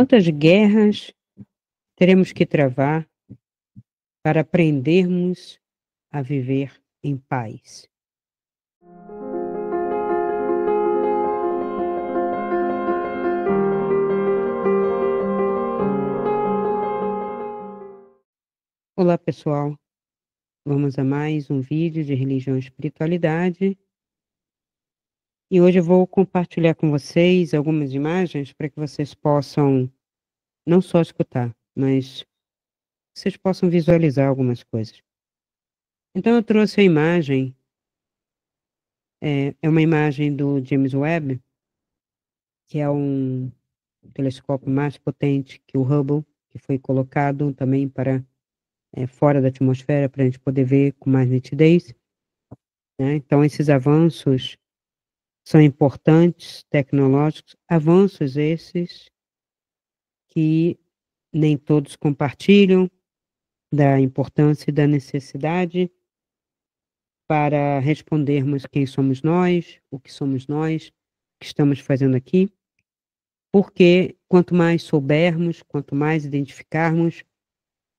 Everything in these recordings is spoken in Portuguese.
Quantas guerras teremos que travar para aprendermos a viver em paz? Olá, pessoal. Vamos a mais um vídeo de religião e espiritualidade. E hoje eu vou compartilhar com vocês algumas imagens para que vocês possam não só escutar, mas vocês possam visualizar algumas coisas. Então eu trouxe a imagem, é uma imagem do James Webb, que é um telescópio mais potente que o Hubble, que foi colocado também para fora da atmosfera para a gente poder ver com mais nitidez, né? Então esses avanços são importantes, tecnológicos, avanços esses que nem todos compartilham da importância e da necessidade para respondermos quem somos nós, o que somos nós, o que estamos fazendo aqui, porque quanto mais soubermos, quanto mais identificarmos,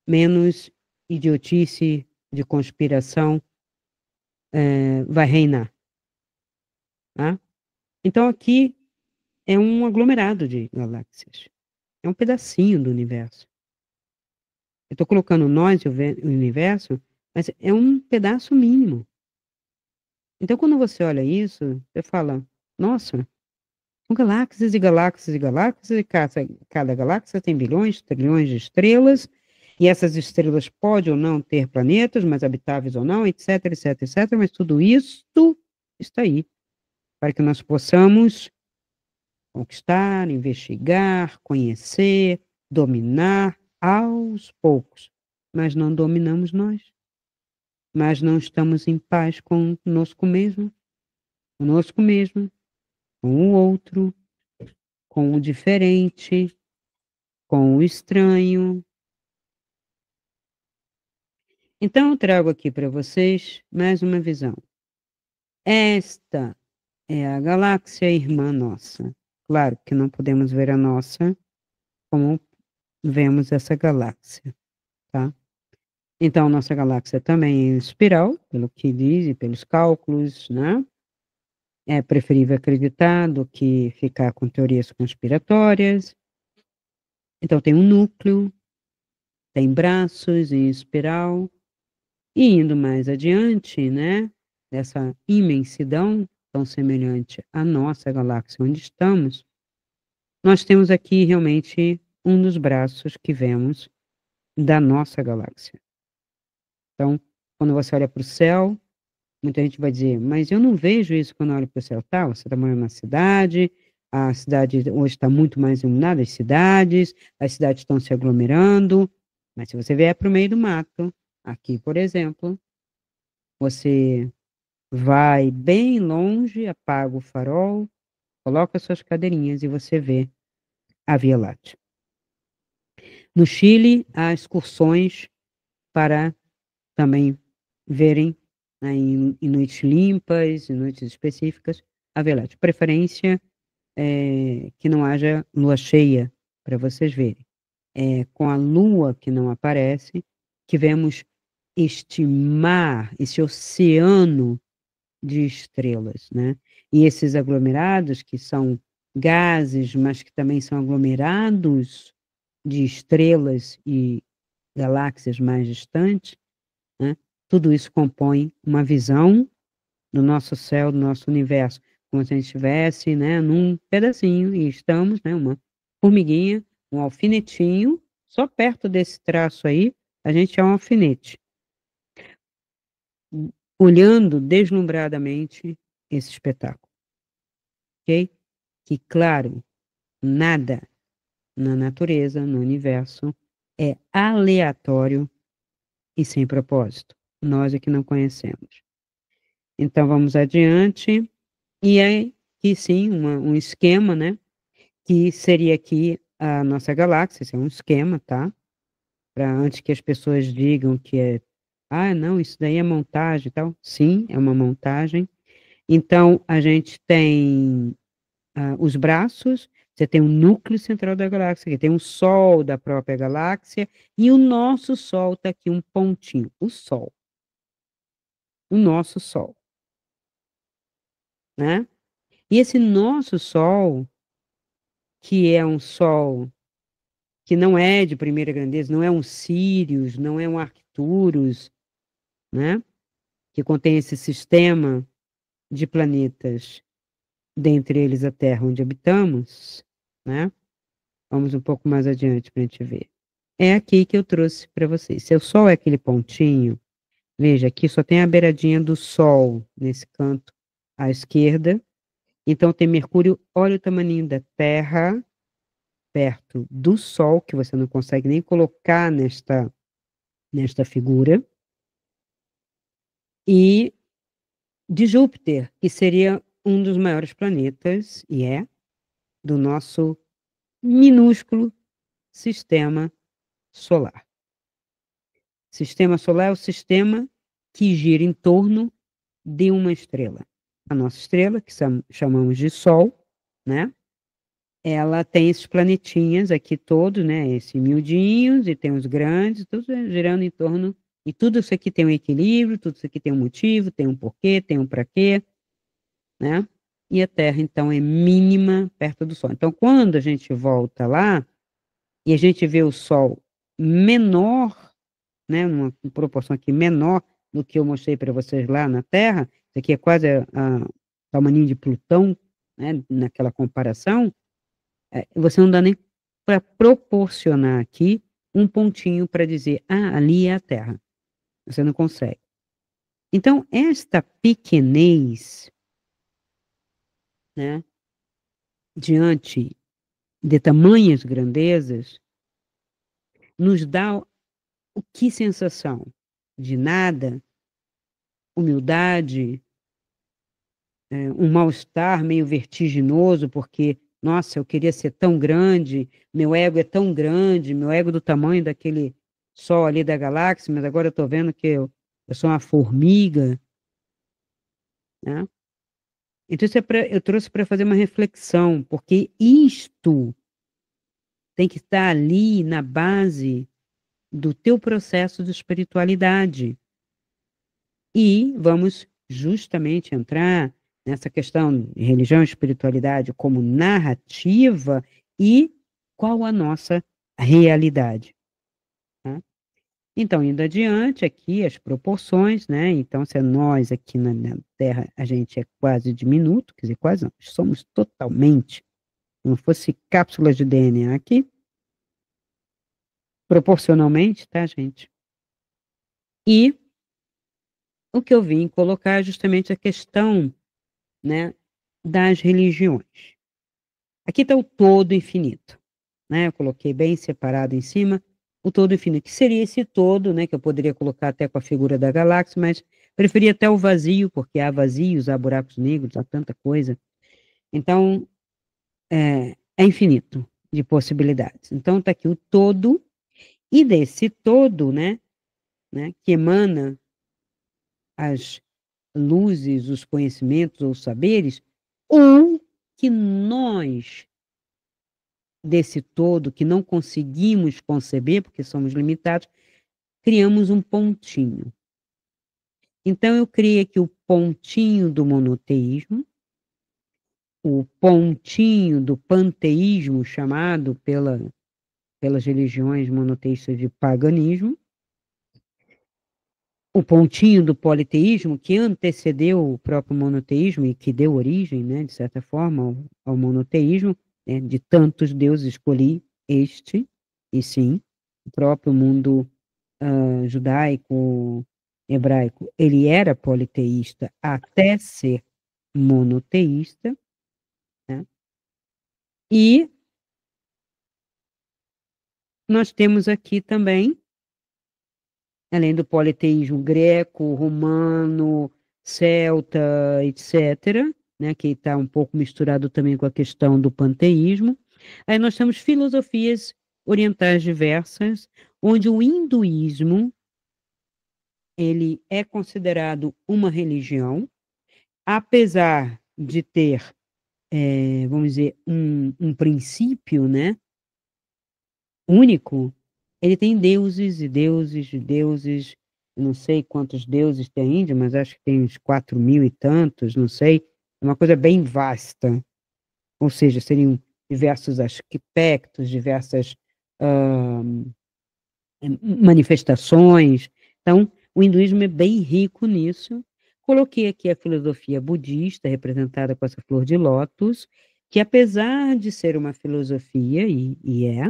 menos idiotice de conspiração vai reinar. Tá? Então aqui é um aglomerado de galáxias, é um pedacinho do universo. Eu estou colocando nós e o universo, mas é um pedaço mínimo. Então, quando você olha isso, você fala, nossa, são galáxias e galáxias e galáxias, e cada galáxia tem bilhões, trilhões de estrelas, e essas estrelas podem ou não ter planetas, mas habitáveis ou não, etc, etc, etc, mas tudo isso está aí, para que nós possamos conquistar, investigar, conhecer, dominar aos poucos, mas não dominamos nós, mas não estamos em paz conosco mesmo, com o outro, com o diferente, com o estranho. Então eu trago aqui para vocês mais uma visão. Esta é a galáxia irmã nossa. Claro que não podemos ver a nossa como vemos essa galáxia, tá? Então, nossa galáxia também é espiral, pelo que diz e pelos cálculos, né? É preferível acreditar do que ficar com teorias conspiratórias. Então, tem um núcleo, tem braços em espiral, e indo mais adiante, né? Dessa imensidão tão semelhante à nossa galáxia onde estamos, nós temos aqui realmente um dos braços que vemos da nossa galáxia. Então, quando você olha para o céu, muita gente vai dizer, mas eu não vejo isso quando eu olho para o céu. Tá, você está morando na cidade, a cidade hoje está muito mais iluminada, as cidades estão se aglomerando, mas se você vier para o meio do mato, aqui, por exemplo, você vai bem longe, apaga o farol, coloca suas cadeirinhas e você vê a Via Láctea. No Chile, há excursões para também verem, né, em noites limpas, em noites específicas, a Via Láctea. Preferência que não haja lua cheia, para vocês verem. É com a lua que não aparece, que vemos este mar, esse oceano de estrelas, né? E esses aglomerados, que são gases, mas que também são aglomerados de estrelas e galáxias mais distantes, né? Tudo isso compõe uma visão do nosso céu, do nosso universo, como se a gente estivesse, né, num pedacinho, e estamos, né, uma formiguinha, um alfinetinho, só perto desse traço aí, a gente é um alfinete, olhando deslumbradamente esse espetáculo, ok? Que, claro, nada na natureza, no universo, é aleatório e sem propósito. Nós é que não conhecemos. Então, vamos adiante. E aí, que sim, um esquema, né? Que seria aqui a nossa galáxia, esse é um esquema, tá? Para antes que as pessoas digam que não, isso daí é montagem e tal. Sim, é uma montagem. Então, a gente tem os braços, Você tem um núcleo central da galáxia, que tem um Sol da própria galáxia, e o nosso Sol está aqui, um pontinho. O Sol. O nosso Sol. Né? E esse nosso Sol, que é um Sol que não é de primeira grandeza, não é um Sirius, não é um Arcturus, né? Que contém esse sistema de planetas, dentre eles a Terra, onde habitamos, né? Vamos um pouco mais adiante para a gente ver. É aqui que eu trouxe para vocês. Se o Sol é aquele pontinho, veja, aqui só tem a beiradinha do Sol, nesse canto à esquerda. Então tem Mercúrio, olha o tamaninho da Terra, perto do Sol, que você não consegue nem colocar nesta figura, e de Júpiter, que seria um dos maiores planetas, e é, do nosso minúsculo sistema solar. Sistema solar é o sistema que gira em torno de uma estrela. A nossa estrela, que chamamos de Sol, né? Ela tem esses planetinhas aqui todos, né? Esses miudinhos, e tem os grandes, tudo girando em torno. E tudo isso aqui tem um equilíbrio, tudo isso aqui tem um motivo, tem um porquê, tem um para quê, né? E a Terra, então, é mínima perto do Sol. Então, quando a gente volta lá, e a gente vê o Sol menor, né? Numa proporção aqui menor do que eu mostrei para vocês lá na Terra, isso aqui é quase o tamanho de Plutão, né? Naquela comparação, você não dá nem para proporcionar aqui um pontinho para dizer, ali é a Terra. Você não consegue. Então, esta pequenez, né, diante de tamanhas grandezas, nos dá o que sensação? De nada, humildade, um mal-estar meio vertiginoso, porque, nossa, eu queria ser tão grande, meu ego é tão grande, meu ego do tamanho daquele sol ali da galáxia, mas agora eu estou vendo que eu sou uma formiga, né? Então, eu trouxe para fazer uma reflexão, porque isto tem que estar ali na base do teu processo de espiritualidade. E vamos justamente entrar nessa questão de religião e espiritualidade como narrativa e qual a nossa realidade. Tá? Então, indo adiante, aqui as proporções, né? Então, se nós aqui na Terra, a gente é quase diminuto, quer dizer, quase não, somos totalmente, como fosse cápsulas de DNA aqui, proporcionalmente, tá, gente? E o que eu vim colocar é justamente a questão, né, das religiões. Aqui está o todo infinito, né? Eu coloquei bem separado em cima o todo infinito, que seria esse todo, né? Que eu poderia colocar até com a figura da galáxia, mas preferi até o vazio, porque há vazios, há buracos negros, há tanta coisa. Então, é infinito de possibilidades. Então, está aqui o todo, e desse todo, né, que emana as luzes, os conhecimentos ou saberes, ou que nós desse todo que não conseguimos conceber, porque somos limitados, criamos um pontinho. Então, eu criei aqui o pontinho do monoteísmo, o pontinho do panteísmo, chamado pelas religiões monoteístas de paganismo, o pontinho do politeísmo, que antecedeu o próprio monoteísmo e que deu origem, né, de certa forma, ao monoteísmo, né, de tantos deuses, escolhi este, e sim, o próprio mundo judaico, hebraico, ele era politeísta até ser monoteísta, né? E nós temos aqui também, além do politeísmo greco, romano, celta, etc., né, que está um pouco misturado também com a questão do panteísmo. Aí nós temos filosofias orientais diversas, onde o hinduísmo ele é considerado uma religião, apesar de ter vamos dizer, um princípio, né, único, ele tem deuses e deuses e deuses, eu não sei quantos deuses tem a Índia, mas acho que tem uns 4.000 e tantos, não sei, é uma coisa bem vasta, ou seja, seriam diversos aspectos, diversas ah, manifestações. Então, o hinduísmo é bem rico nisso. Coloquei aqui a filosofia budista, representada com essa flor de lótus, que apesar de ser uma filosofia, e é,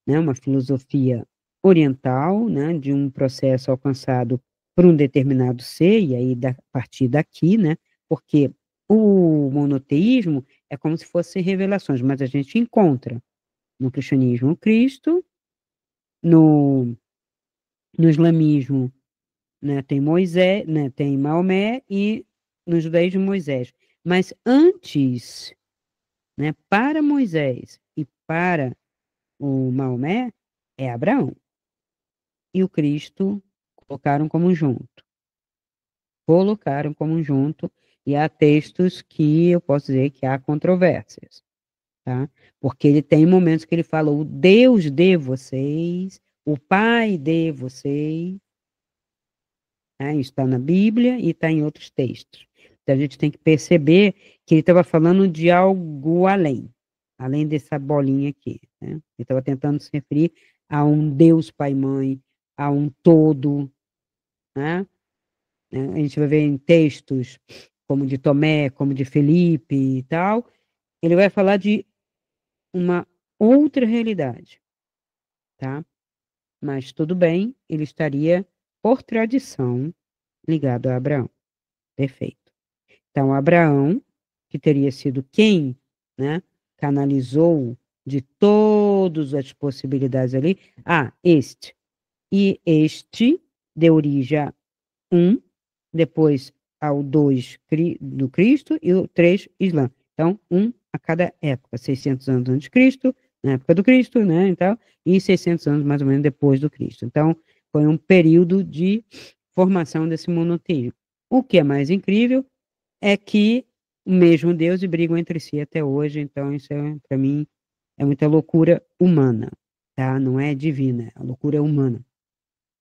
né, uma filosofia oriental, né, de um processo alcançado por um determinado ser, e aí a partir daqui, né, porque o monoteísmo é como se fossem revelações, mas a gente encontra no cristianismo o Cristo, no, no islamismo, né, tem Moisés, né, tem Maomé e no judaísmo Moisés. Mas antes, né, para Moisés e para o Maomé, é Abraão. E o Cristo colocaram como junto. Colocaram como junto, e há textos que eu posso dizer que há controvérsias, tá? Porque ele tem momentos que ele fala o Deus de vocês, o Pai de vocês, né? Isso está na Bíblia e está em outros textos. Então a gente tem que perceber que ele estava falando de algo além, além dessa bolinha aqui, né? Ele estava tentando se referir a um Deus Pai e Mãe, a um todo, né? A gente vai ver em textos como de Tomé, como de Felipe e tal, ele vai falar de uma outra realidade, tá? Mas tudo bem, ele estaria, por tradição, ligado a Abraão. Perfeito. Então, Abraão, que teria sido quem, né, canalizou de todas as possibilidades ali, este. E este deu origem a um, depois ao 2 do Cristo e o 3 Islã. Então, um a cada época, 600 anos antes de Cristo, na época do Cristo, né, então, e 600 anos mais ou menos depois do Cristo. Então, foi um período de formação desse monoteísmo. O que é mais incrível é que o mesmo Deus e brigam entre si até hoje, então isso é, para mim, é muita loucura humana, tá? Não é divina, a loucura é humana.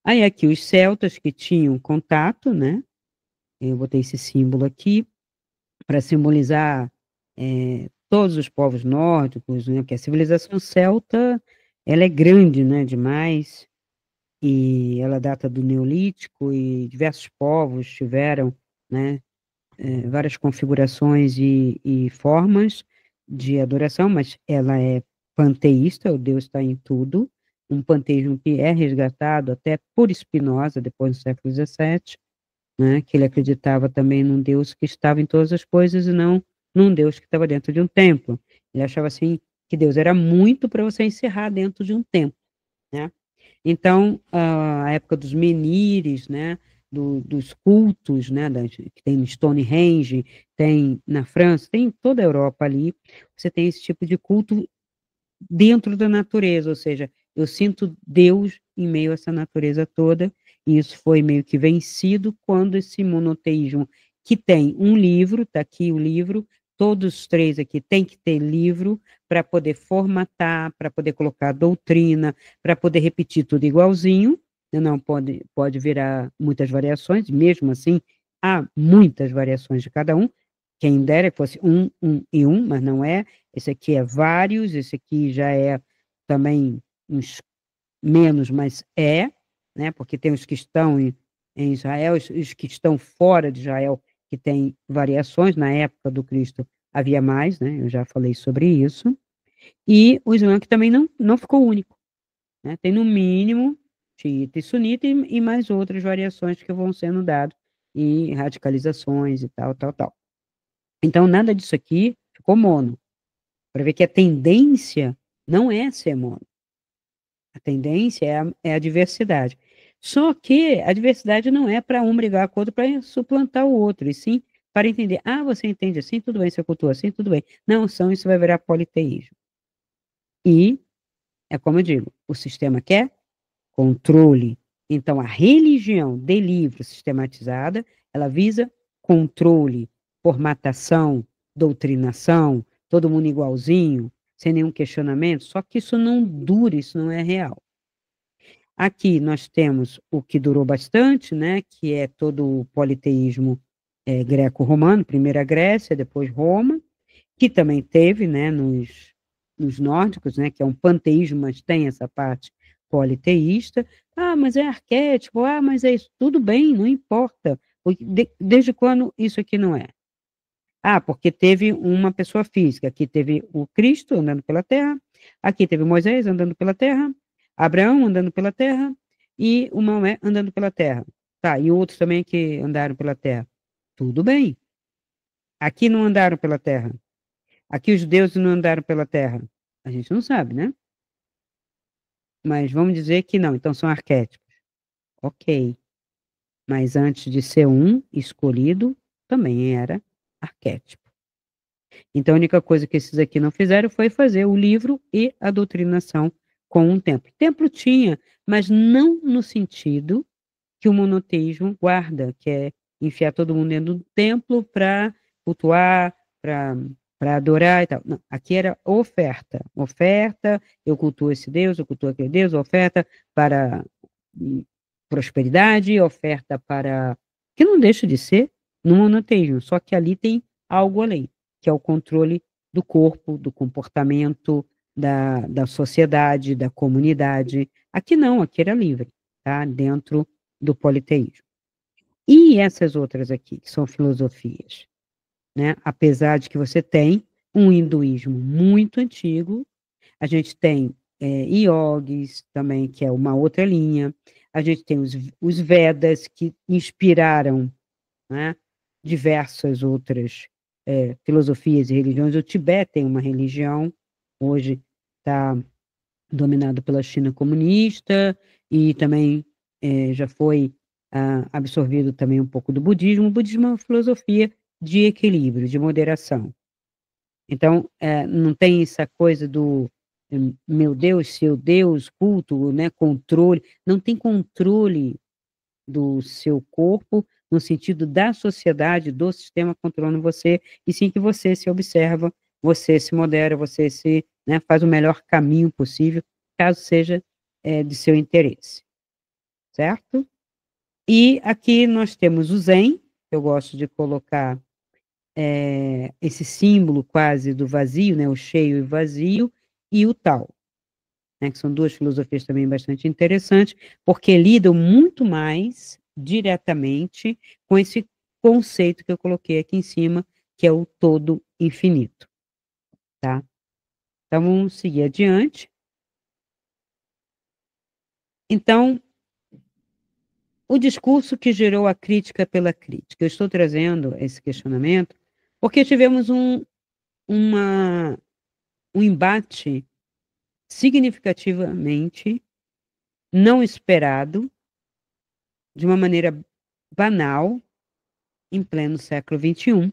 Aí aqui os celtas que tinham contato, né? Eu botei esse símbolo aqui para simbolizar todos os povos nórdicos, né? Porque a civilização celta, ela é grande, né? Demais, e ela data do Neolítico e diversos povos tiveram, né? Várias configurações e formas de adoração, mas ela é panteísta, o Deus está em tudo, um panteísmo que é resgatado até por Spinoza, depois do século XVII, né, que ele acreditava também num Deus que estava em todas as coisas e não num Deus que estava dentro de um templo. Ele achava assim que Deus era muito para você encerrar dentro de um templo, né? Então, a época dos menires, né, dos cultos, né, que tem no Stonehenge, tem na França, tem em toda a Europa ali, você tem esse tipo de culto dentro da natureza, ou seja, eu sinto Deus em meio a essa natureza toda, e isso foi meio que vencido quando esse monoteísmo, que tem um livro, está aqui o livro, todos os três aqui têm que ter livro para poder formatar, para poder colocar doutrina, para poder repetir tudo igualzinho, não pode virar muitas variações, mesmo assim, há muitas variações de cada um, quem dera que fosse um e um, mas não é, esse aqui é vários, esse aqui já é também uns menos, mas é, né? Porque tem os que estão em Israel, os que estão fora de Israel, que tem variações. Na época do Cristo havia mais, né? Eu já falei sobre isso. E o Islã que também não ficou único, né? Tem no mínimo xiita e sunita e mais outras variações que vão sendo dadas e radicalizações e tal, tal, tal. Então, nada disso aqui ficou mono. Para ver que a tendência não é ser mono. A tendência é a diversidade. Só que a diversidade não é para um brigar com o outro para suplantar o outro, e sim para entender. Você entende assim, tudo bem, você cultua assim, tudo bem. Não, isso vai virar politeísmo. E, é como eu digo, o sistema quer controle. Então, a religião de livro sistematizada, ela visa controle, formatação, doutrinação, todo mundo igualzinho, sem nenhum questionamento, só que isso não dura, isso não é real. Aqui nós temos o que durou bastante, né, que é todo o politeísmo greco-romano, primeiro a Grécia, depois Roma, que também teve, né, nos nórdicos, né, que é um panteísmo, mas tem essa parte politeísta. Ah, mas é arquétipo, ah, mas é isso. Tudo bem, não importa. Desde quando isso aqui não é? Ah, porque teve uma pessoa física. Aqui teve o Cristo andando pela terra, aqui teve Moisés andando pela terra, Abraão andando pela terra e o Maomé andando pela terra. Tá, e outros também que andaram pela terra. Tudo bem. Aqui não andaram pela terra. Aqui os deuses não andaram pela terra. A gente não sabe, né? Mas vamos dizer que não, então são arquétipos. Ok. Mas antes de ser um escolhido, também era arquétipo. Então a única coisa que esses aqui não fizeram foi fazer o livro e a doutrinação com um templo. Templo tinha, mas não no sentido que o monoteísmo guarda, que é enfiar todo mundo dentro do templo para cultuar, para adorar e tal. Não, aqui era oferta. Oferta, eu cultuo esse Deus, eu cultuo aquele Deus, oferta para prosperidade, oferta para... que não deixa de ser no monoteísmo, só que ali tem algo além, que é o controle do corpo, do comportamento, da sociedade, da comunidade. Aqui não, aqui era livre, tá? Dentro do politeísmo. E essas outras aqui, que são filosofias, né? Apesar de que você tem um hinduísmo muito antigo, a gente tem iogues também, que é uma outra linha, a gente tem os Vedas, que inspiraram, né, diversas outras filosofias e religiões. O Tibete tem uma religião, hoje está dominado pela China comunista, e também já foi absorvido também um pouco do budismo. O budismo é uma filosofia de equilíbrio, de moderação. Então, não tem essa coisa do meu Deus, seu Deus, culto, né, controle. Não tem controle do seu corpo no sentido da sociedade, do sistema controlando você, e sim que você se observa, você se modera, você se, né, faz o melhor caminho possível, caso seja de seu interesse, certo? E aqui nós temos o Zen, eu gosto de colocar esse símbolo quase do vazio, né, o cheio e vazio, e o Tao, né, que são duas filosofias também bastante interessantes, porque lidam muito mais diretamente com esse conceito que eu coloquei aqui em cima, que é o todo infinito, tá? Então, vamos seguir adiante. Então, o discurso que gerou a crítica pela crítica. Eu estou trazendo esse questionamento porque tivemos um embate significativamente não esperado, de uma maneira banal, em pleno século XXI,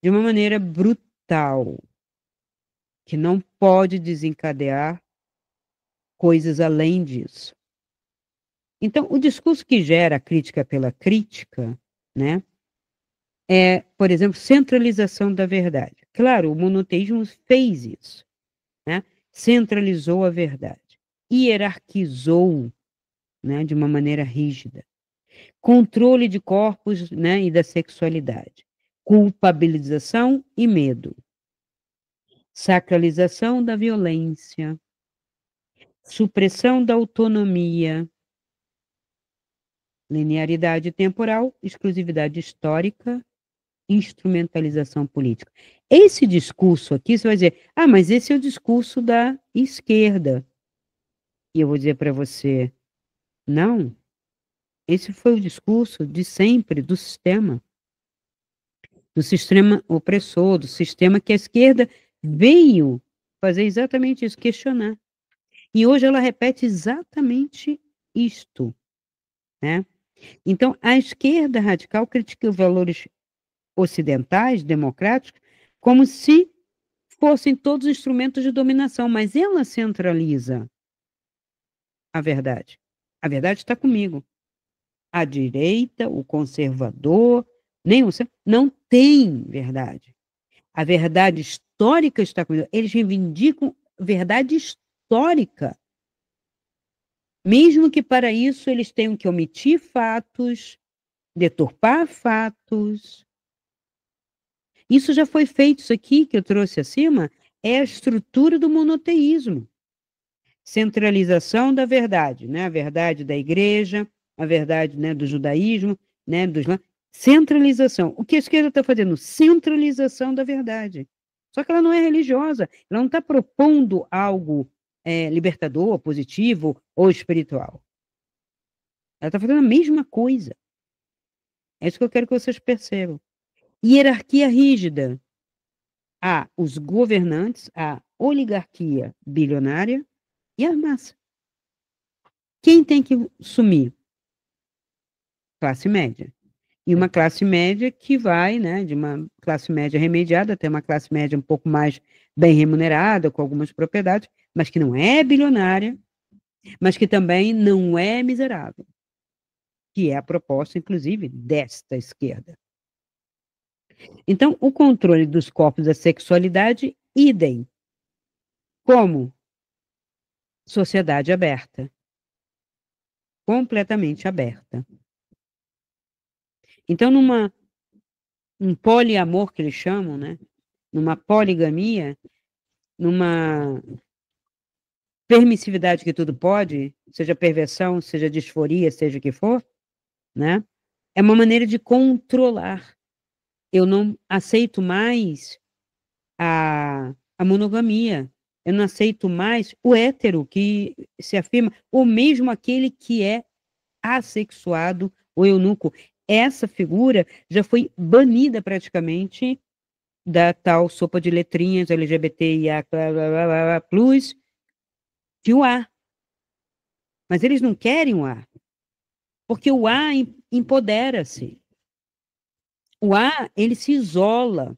de uma maneira brutal, que não pode desencadear coisas além disso. Então, o discurso que gera a crítica pela crítica, né, é, por exemplo, centralização da verdade. Claro, o monoteísmo fez isso, né? Centralizou a verdade, hierarquizou, né, de uma maneira rígida. Controle de corpos, né, e da sexualidade. Culpabilização e medo. Sacralização da violência. Supressão da autonomia. Linearidade temporal, exclusividade histórica, instrumentalização política. Esse discurso aqui, você vai dizer, ah, mas esse é o discurso da esquerda. E eu vou dizer para você, não, esse foi o discurso de sempre do sistema opressor, do sistema que a esquerda veio fazer exatamente isso, questionar. E hoje ela repete exatamente isto, né? Então, a esquerda radical critica os valores ocidentais, democráticos, como se fossem todos instrumentos de dominação, mas ela centraliza a verdade. A verdade está comigo. A direita, o conservador, Nenhum. Não tem verdade. A verdade histórica está com eles. Eles reivindicam verdade histórica. Mesmo que para isso eles tenham que omitir fatos, deturpar fatos. Isso já foi feito, isso aqui que eu trouxe acima, é a estrutura do monoteísmo. Centralização da verdade, né? A verdade da igreja, a verdade, né, do judaísmo, né, do islã. Centralização. O que a esquerda está fazendo? Centralização da verdade. Só que ela não é religiosa, ela não está propondo algo libertador, positivo ou espiritual. Ela está fazendo a mesma coisa. É isso que eu quero que vocês percebam. Hierarquia rígida. Há os governantes, a oligarquia bilionária e a massa. Quem tem que sumir? Classe média. E uma classe média que vai, né, de uma classe média remediada até uma classe média um pouco mais bem remunerada, com algumas propriedades, mas que não é bilionária, mas que também não é miserável, que é a proposta, inclusive, desta esquerda. Então, o controle dos corpos da sexualidade, idem. Como? Sociedade aberta. Completamente aberta. Então, um poliamor que eles chamam, né? Numa poligamia, numa permissividade que tudo pode, seja perversão, seja disforia, seja o que for, né? É uma maneira de controlar. Eu não aceito mais a monogamia. Eu não aceito mais o hétero que se afirma, ou mesmo aquele que é assexuado ou eunuco. Essa figura já foi banida praticamente da tal sopa de letrinhas LGBTIA+, de o A. Mas eles não querem o A, porque o A empodera-se. O A, ele se isola.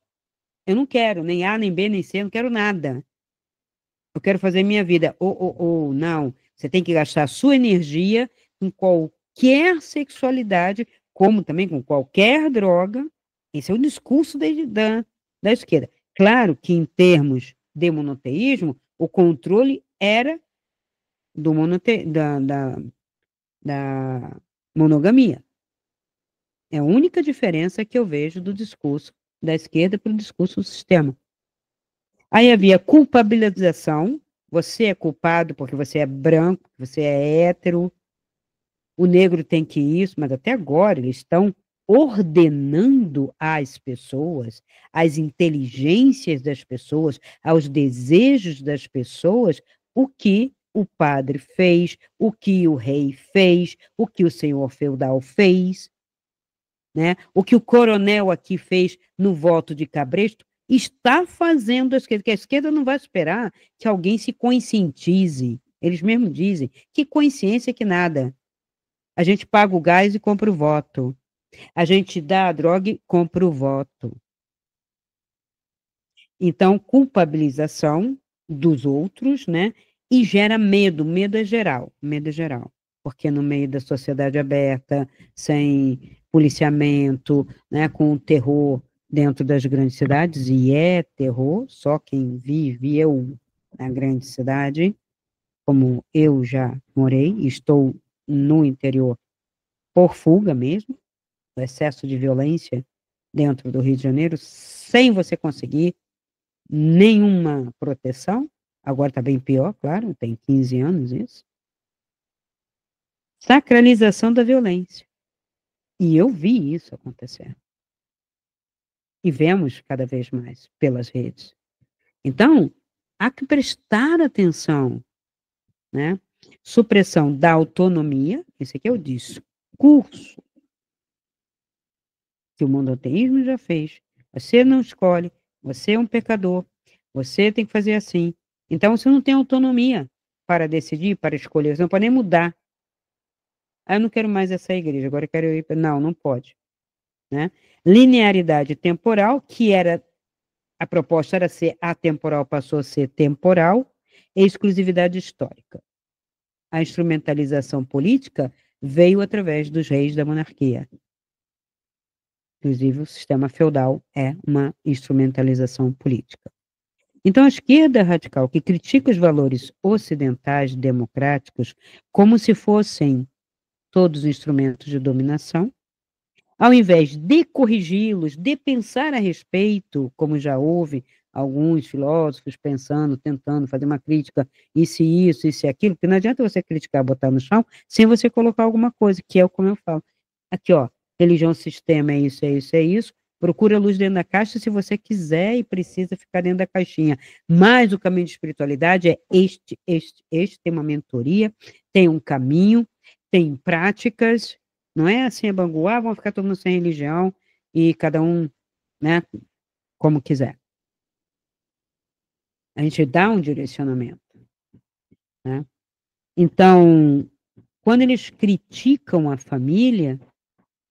Eu não quero nem A, nem B, nem C, eu não quero nada. Eu quero fazer minha vida. Ou, não. Você tem que gastar a sua energia com qualquer sexualidade, como também com qualquer droga. Esse é o discurso da esquerda. Claro que, em termos de monoteísmo, o controle era do da monogamia. É a única diferença que eu vejo do discurso da esquerda para o discurso do sistema. Aí havia culpabilização, você é culpado porque você é branco, você é hétero, o negro tem que isso, mas até agora eles estão ordenando às pessoas, às inteligências das pessoas, aos desejos das pessoas, o que o padre fez, o que o rei fez, o que o senhor feudal fez, né? O que o coronel aqui fez no voto de Cabresto está fazendo a esquerda, que a esquerda não vai esperar que alguém se conscientize. Eles mesmos dizem, que consciência que nada. A gente paga o gás e compra o voto. A gente dá a droga e compra o voto. Então, culpabilização dos outros, né? E gera medo. Medo é geral. Medo é geral. Porque no meio da sociedade aberta, sem policiamento, né, com o terror dentro das grandes cidades, e é terror, só quem vive eu na grande cidade, como eu já morei, estou no interior por fuga mesmo, o excesso de violência dentro do Rio de Janeiro, sem você conseguir nenhuma proteção. Agora está bem pior, claro, tem 15 anos isso. Sacralização da violência. E eu vi isso acontecer. E vemos cada vez mais pelas redes. Então, há que prestar atenção, né? Supressão da autonomia, esse aqui é o discurso que o monoteísmo já fez. Você não escolhe, você é um pecador, você tem que fazer assim. Então, você não tem autonomia para decidir, para escolher, você não pode nem mudar. Ah, eu não quero mais essa igreja, agora eu quero ir. Não, não pode. Né? Linearidade temporal, que era, a proposta era ser atemporal, passou a ser temporal, e exclusividade histórica. A instrumentalização política veio através dos reis da monarquia. Inclusive, o sistema feudal é uma instrumentalização política. Então, a esquerda radical, que critica os valores ocidentais democráticos como se fossem todos instrumentos de dominação, ao invés de corrigi-los, de pensar a respeito, como já houve alguns filósofos pensando, tentando fazer uma crítica, isso e aquilo, porque não adianta você criticar, botar no chão, sem você colocar alguma coisa, que é como eu falo. Aqui, ó, religião, sistema, é isso. Procura a luz dentro da caixa se você quiser e precisa ficar dentro da caixinha. Mas o caminho de espiritualidade é tem uma mentoria, tem um caminho, tem práticas, não é assim, é Bangu, vão ficar todo mundo sem religião e cada um, né, como quiser. A gente dá um direcionamento, né? Então, quando eles criticam a família,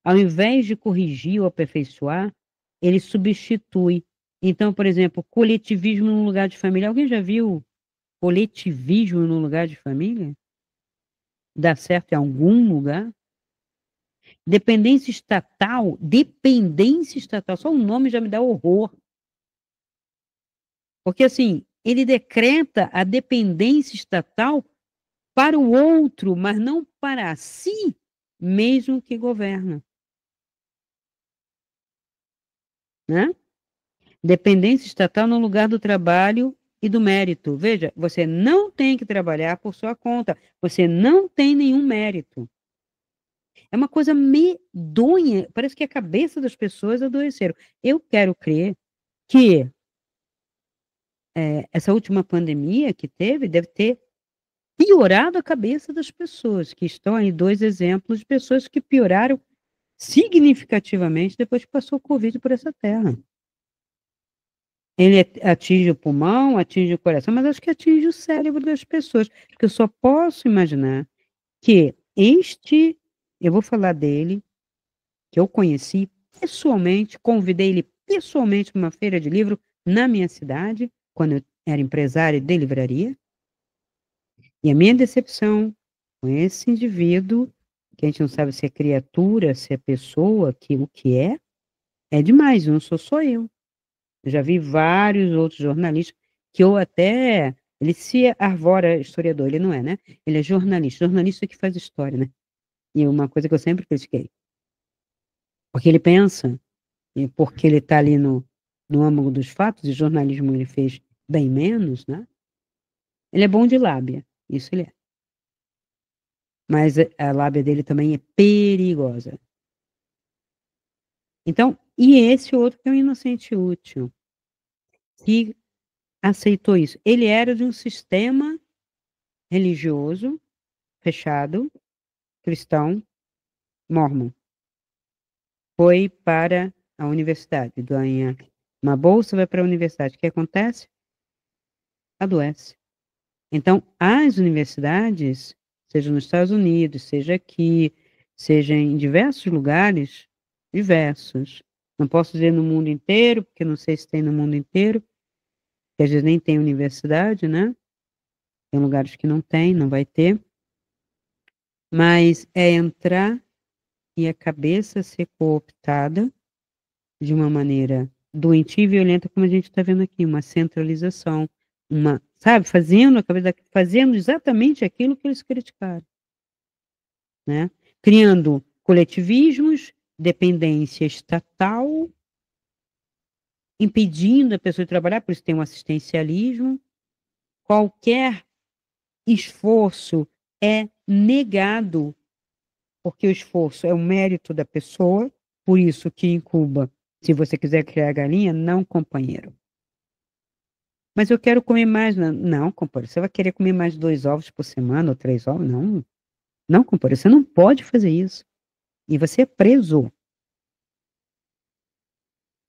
ao invés de corrigir ou aperfeiçoar, ele substitui. Então, por exemplo, coletivismo no lugar de família. Alguém já viu coletivismo no lugar de família? Dá certo em algum lugar? Dependência estatal, só o nome já me dá horror. Porque, assim, ele decreta a dependência estatal para o outro, mas não para si mesmo que governa. Né? Dependência estatal no lugar do trabalho e do mérito. Veja, você não tem que trabalhar por sua conta. Você não tem nenhum mérito. É uma coisa medonha. Parece que a cabeça das pessoas adoeceram. Eu quero crer que essa última pandemia que teve deve ter piorado a cabeça das pessoas, que estão aí dois exemplos de pessoas que pioraram significativamente depois que passou o Covid por essa terra. Ele atinge o pulmão, atinge o coração, mas acho que atinge o cérebro das pessoas, porque eu só posso imaginar que eu vou falar dele, que eu conheci pessoalmente, convidei ele pessoalmente para uma feira de livro na minha cidade, quando eu era empresária de livraria, e a minha decepção com esse indivíduo, que a gente não sabe se é criatura, se é pessoa, o que é demais, não sou só eu. Eu já vi vários outros jornalistas que eu até. Ele se arvora historiador, ele não é, né? Ele é jornalista. Jornalista que faz história, né? E uma coisa que eu sempre critiquei. Porque ele pensa, e porque ele está ali no âmago dos fatos, e jornalismo ele fez bem menos, né? Ele é bom de lábia, isso ele é. Mas a lábia dele também é perigosa. Então, e esse outro que é um inocente útil, que aceitou isso. Ele era de um sistema religioso, fechado, cristão, mórmon. Foi para a universidade, ganha uma bolsa, vai para a universidade. O que acontece? Adoece. Então, as universidades, seja nos Estados Unidos, seja aqui, seja em diversos lugares, diversos. Não posso dizer no mundo inteiro, porque não sei se tem no mundo inteiro, porque às vezes nem tem universidade, né? Tem lugares que não tem, não vai ter. Mas é entrar e a cabeça ser cooptada de uma maneira doentia e violenta, como a gente está vendo aqui, uma centralização, sabe, fazendo exatamente aquilo que eles criticaram, né? Criando coletivismos, dependência estatal, impedindo a pessoa de trabalhar, por isso tem um assistencialismo, qualquer esforço é negado, porque o esforço é o mérito da pessoa, por isso que em Cuba, se você quiser criar galinha, não, companheiro. Mas eu quero comer mais. Não, companheiro, você vai querer comer mais 2 ovos por semana ou 3 ovos? Não, não, companheiro, você não pode fazer isso. E você é preso.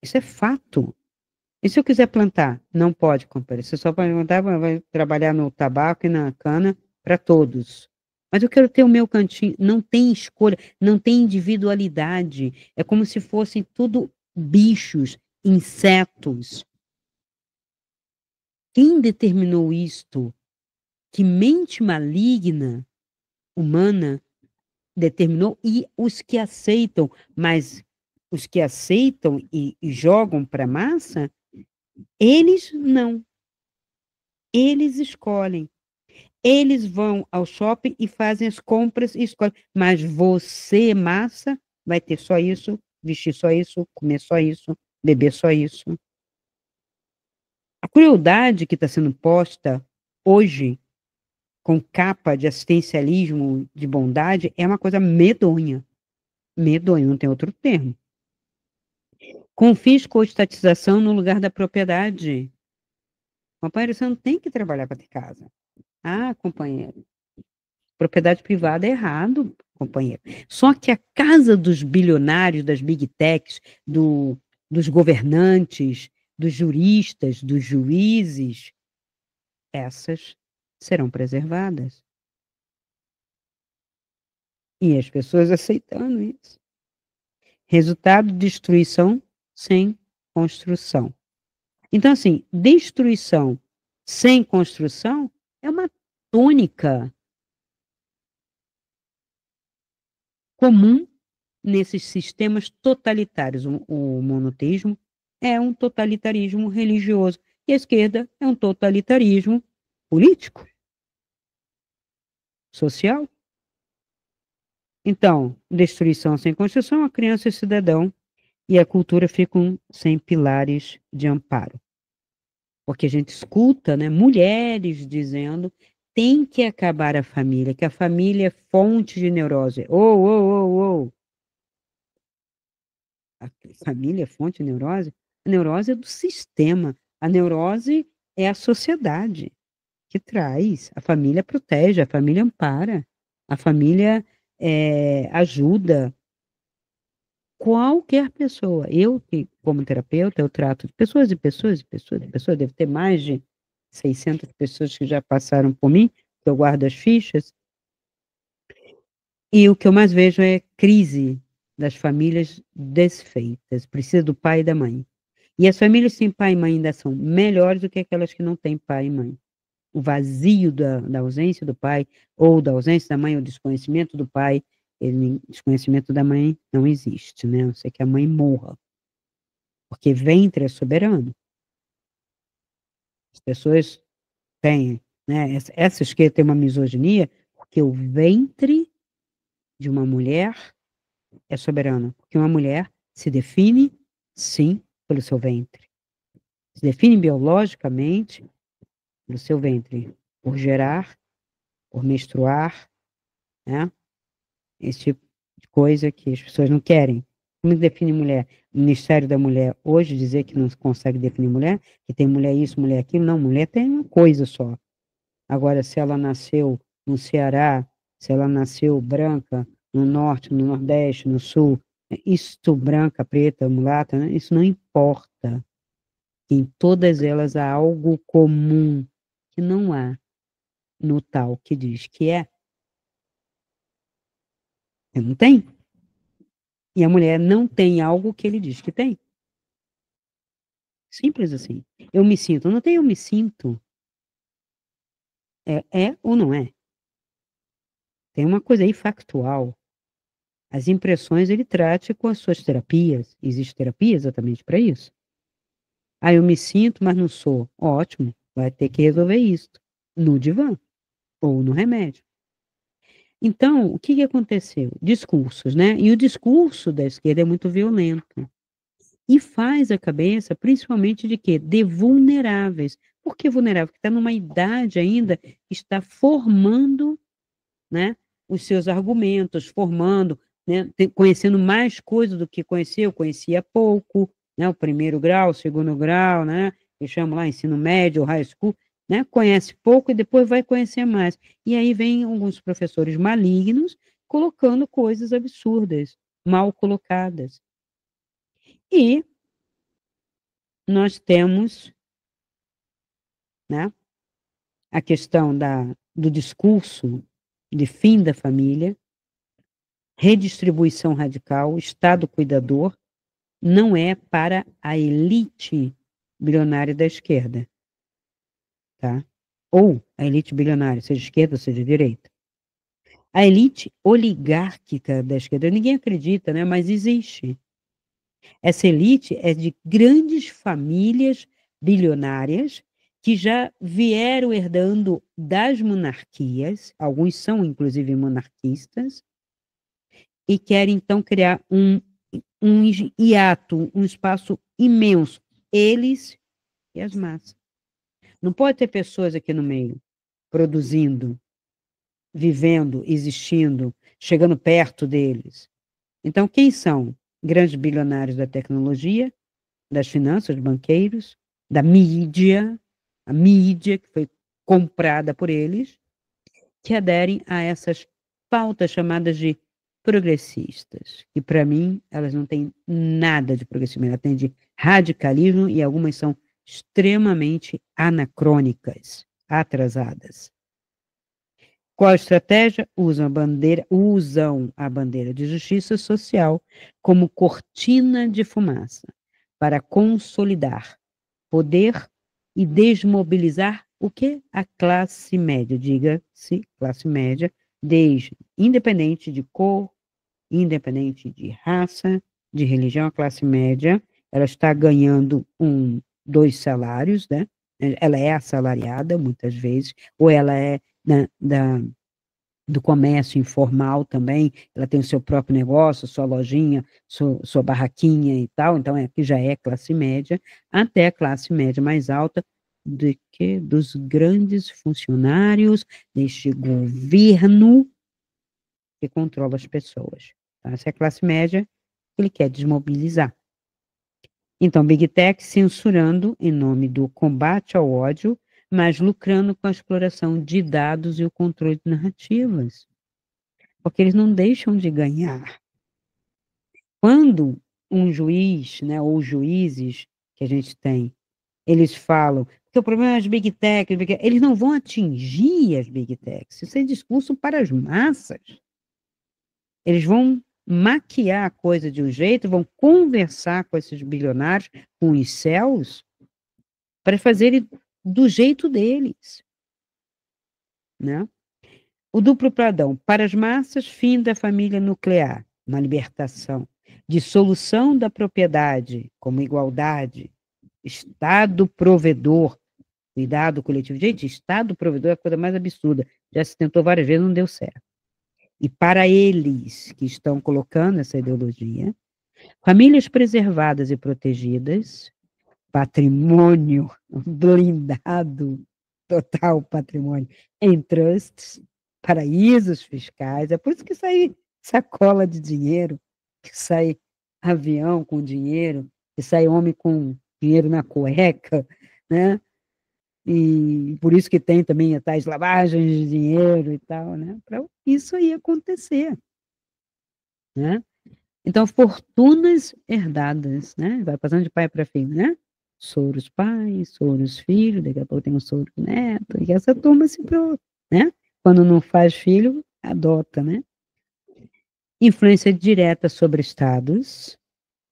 Isso é fato. E se eu quiser plantar? Não pode, companheiro. Você só vai plantar, vai trabalhar no tabaco e na cana para todos. Mas eu quero ter o meu cantinho. Não tem escolha, não tem individualidade. É como se fossem tudo bichos, insetos. Quem determinou isto? Que mente maligna humana determinou, e os que aceitam, mas os que aceitam e jogam para a massa, eles não. Eles escolhem. Eles vão ao shopping e fazem as compras e escolhem. Mas você, massa, vai ter só isso, vestir só isso, comer só isso, beber só isso. A crueldade que está sendo posta hoje, com capa de assistencialismo, de bondade, é uma coisa medonha. Medonha, não tem outro termo. Confisco ou estatização no lugar da propriedade. Companheiro, você não tem que trabalhar para ter casa. Ah, companheiro, propriedade privada é errado, companheiro. Só que a casa dos bilionários, das big techs, dos governantes, dos juristas, dos juízes, essas serão preservadas. E as pessoas aceitando isso. Resultado: destruição sem construção. Então, assim, destruição sem construção é uma tônica comum nesses sistemas totalitários. O monoteísmo é um totalitarismo religioso e a esquerda é um totalitarismo político, social. Então, destruição sem construção, a criança e o cidadão e a cultura ficam sem pilares de amparo. Porque a gente escuta, né, mulheres dizendo tem que acabar a família, que a família é fonte de neurose. Oh. A família é fonte de neurose? A neurose é do sistema. A neurose é a sociedade que traz. A família protege, a família ampara, a família ajuda qualquer pessoa. Eu, que como terapeuta, eu trato de pessoas e pessoas e pessoas e pessoas. Deve ter mais de 600 pessoas que já passaram por mim, que eu guardo as fichas. E o que eu mais vejo é crise das famílias desfeitas. Precisa do pai e da mãe. E as famílias sem pai e mãe ainda são melhores do que aquelas que não têm pai e mãe. O vazio da ausência do pai, ou da ausência da mãe, ou desconhecimento do pai, desconhecimento da mãe não existe, né? A não ser que a mãe morra. Porque ventre é soberano. As pessoas têm, né? Essa esquerda tem uma misoginia, porque o ventre de uma mulher é soberano. Porque uma mulher se define, sim, pelo seu ventre. Se define biologicamente pelo seu ventre, por gerar, por menstruar, né? Esse tipo de coisa que as pessoas não querem. Como define mulher? O Ministério da Mulher hoje dizer que não consegue definir mulher, que tem mulher isso, mulher aquilo, não, mulher tem uma coisa só. Agora, se ela nasceu no Ceará, se ela nasceu branca no norte, no nordeste, no sul, isto branca, preta, mulata, né? Isso não importa. Em todas elas há algo comum que não há no tal que diz que é. Não tem. E a mulher não tem algo que ele diz que tem. Simples assim. Eu me sinto, não tem eu me sinto. É ou não é? Tem uma coisa aí factual. As impressões ele trate com as suas terapias. Existe terapia exatamente para isso? Ah, eu me sinto, mas não sou. Ótimo, vai ter que resolver isso no divã ou no remédio. Então, o que que aconteceu? Discursos, né? E o discurso da esquerda é muito violento. E faz a cabeça, principalmente de quê? De vulneráveis. Por que vulnerável? Porque está numa idade ainda, está formando, né, os seus argumentos, formando, né, conhecendo mais coisas do que conhecia, eu conhecia pouco, né, o primeiro grau, o segundo grau, né, eu chamo lá ensino médio, high school, né, conhece pouco e depois vai conhecer mais. E aí vem alguns professores malignos colocando coisas absurdas, mal colocadas. E nós temos, né, a questão do discurso de fim da família, redistribuição radical, Estado cuidador, não é para a elite bilionária da esquerda, tá? Ou a elite bilionária, seja esquerda, seja direita. A elite oligárquica da esquerda, ninguém acredita, né? Mas existe. Essa elite é de grandes famílias bilionárias que já vieram herdando das monarquias, alguns são inclusive monarquistas, e querem então criar um hiato, um espaço imenso, eles e as massas. Não pode ter pessoas aqui no meio, produzindo, vivendo, existindo, chegando perto deles. Então, quem são? Grandes bilionários da tecnologia, das finanças, banqueiros, da mídia, a mídia que foi comprada por eles, que aderem a essas pautas chamadas de progressistas, que para mim elas não têm nada de progressismo, elas têm de radicalismo e algumas são extremamente anacrônicas, atrasadas. Qual a estratégia? Usam a bandeira de justiça social como cortina de fumaça para consolidar poder e desmobilizar o que? A classe média, diga-se classe média, independente de cor, independente de raça, de religião, a classe média, ela está ganhando dois salários, né? Ela é assalariada muitas vezes, ou ela é do comércio informal também, ela tem o seu próprio negócio, sua lojinha, sua barraquinha e tal, então aqui já é classe média, até a classe média mais alta dos grandes funcionários deste governo que controla as pessoas. Tá? Essa é a classe média que ele quer desmobilizar. Então, Big Tech censurando em nome do combate ao ódio, mas lucrando com a exploração de dados e o controle de narrativas. Porque eles não deixam de ganhar. Quando um juiz, né, ou juízes que a gente tem, eles falam que o problema é as Big Techs, eles não vão atingir as Big Techs. Isso é discurso para as massas. Eles vão maquiar a coisa de um jeito, vão conversar com esses bilionários, com os céus, para fazerem do jeito deles, né? O duplo padrão, para as massas, fim da família nuclear, uma libertação, dissolução da propriedade, como igualdade, Estado provedor, cuidado coletivo. Gente, Estado provedor é a coisa mais absurda, já se tentou várias vezes, não deu certo. E para eles que estão colocando essa ideologia, famílias preservadas e protegidas, patrimônio blindado, total patrimônio, em trusts, paraísos fiscais. É por isso que sai sacola de dinheiro, que sai avião com dinheiro, que sai homem com dinheiro na cueca, né? E por isso que tem também tais lavagens de dinheiro e tal, né? Para isso aí acontecer, né? Então, fortunas herdadas, né? Vai passando de pai para filho, né? Souros pais, souros filhos, daqui a pouco tem um soro neto, e essa turma se, né? Quando não faz filho, adota, né? Influência direta sobre estados,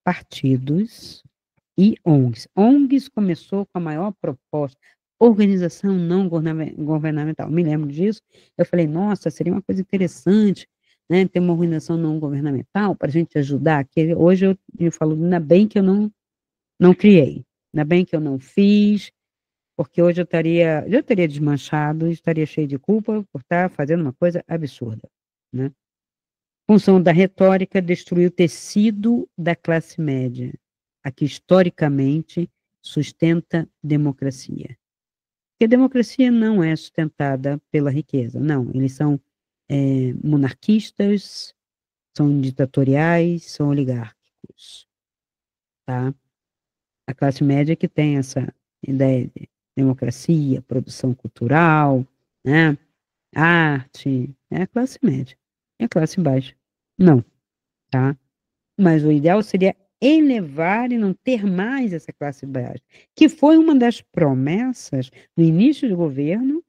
partidos e ONGs. ONGs começou com a maior proposta, organização não governamental. Me lembro disso, eu falei, nossa, seria uma coisa interessante, né, ter uma organização não governamental para a gente ajudar. Hoje eu falo, ainda bem que eu não criei, ainda bem que eu não fiz, porque hoje já teria desmanchado, estaria cheio de culpa por estar fazendo uma coisa absurda, né? Função da retórica destruir o tecido da classe média, a que historicamente sustenta democracia. Porque a democracia não é sustentada pela riqueza, não. Eles são monarquistas, são ditatoriais, são oligárquicos, tá? A classe média que tem essa ideia de democracia, produção cultural, né? Arte, é a classe média. É a classe baixa. Não, tá? Mas o ideal seria elevar e não ter mais essa classe baixa, que foi uma das promessas no início do governo